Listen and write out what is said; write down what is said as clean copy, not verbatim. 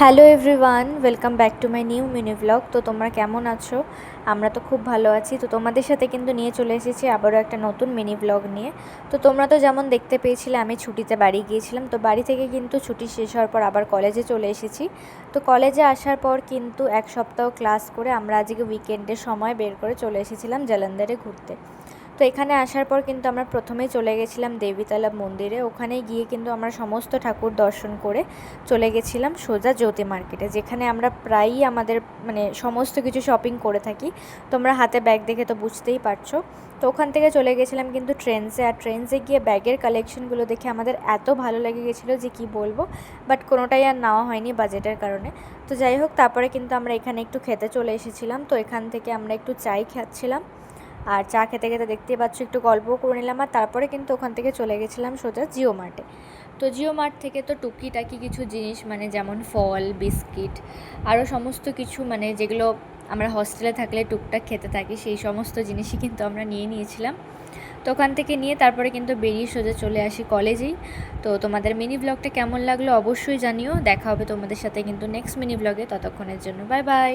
Hello everyone, welcome back to my new mini blog. তো তোমরা কেমন আছো? আমরা তো খুব ভালো আছি। তো তোমাদের সাথে কিন্তু নিয়ে চলে এসেছি আবারও একটা নতুন মিনি ব্লগ নিয়ে। তো তোমরা তো যেমন দেখতে পেয়েছিলে, আমি ছুটিতে বাড়ি গিয়েছিলাম। তো বাড়ি থেকে কিন্তু ছুটি শেষ হওয়ার পর আবার কলেজে চলে এসেছি। তো কলেজে আসার পর কিন্তু এক সপ্তাহ ক্লাস করে আমরা আজকে উইকেন্ডের সময় বের করে চলে এসেছিলাম জলন্ধরে ঘুরতে। তো এখানে আসার পর কিন্তু আমরা প্রথমেই চলে গেছিলাম দেবীতলা মন্দিরে। ওখানে গিয়ে কিন্তু আমরা সমস্ত ঠাকুর দর্শন করে চলে গেছিলাম সোজা জ্যোতি মার্কেটে, যেখানে আমরা প্রায়ই আমাদের সমস্ত কিছু শপিং করে থাকি। তোমরা হাতে ব্যাগ দেখে তো বুঝতেই পারছো। তো ওখান থেকে চলে গেছিলাম কিন্তু ট্রেন্সে, আর ট্রেন্সে গিয়ে ব্যাগের কালেকশনগুলো দেখে আমাদের এত ভালো লেগে গেছিলো যে কি বলবো, বাট কোনোটাই আর নেওয়া হয়নি বাজেটের কারণে। তো যাই হোক, তারপরে কিন্তু আমরা এখানে একটু খেতে চলে এসেছিলাম। তো এখান থেকে আমরা একটু চাই খাচ্ছিলাম, আর চা খেতে খেতে দেখতেই পাচ্ছ একটু গল্পও করে নিলাম। আর তারপরে কিন্তু ওখান থেকে চলে গেছিলাম সোজা জিও মার্টে। তো জিও মার্ট থেকে তো টুকিটাকি কিছু জিনিস, যেমন ফল, বিস্কিট, আরও সমস্ত কিছু যেগুলো আমরা হস্টেলে থাকলে টুকটাক খেতে থাকি, সেই সমস্ত জিনিসই কিন্তু আমরা নিয়ে নিয়েছিলাম। তো ওখান থেকে নিয়ে তারপরে কিন্তু বেরিয়ে সোজা চলে আসি কলেজেই। তো তোমাদের মিনি ব্লগটা কেমন লাগলো অবশ্যই জানিও। দেখা হবে তোমাদের সাথে কিন্তু নেক্সট মিনি ব্লগে। ততক্ষণের জন্য বাই বাই।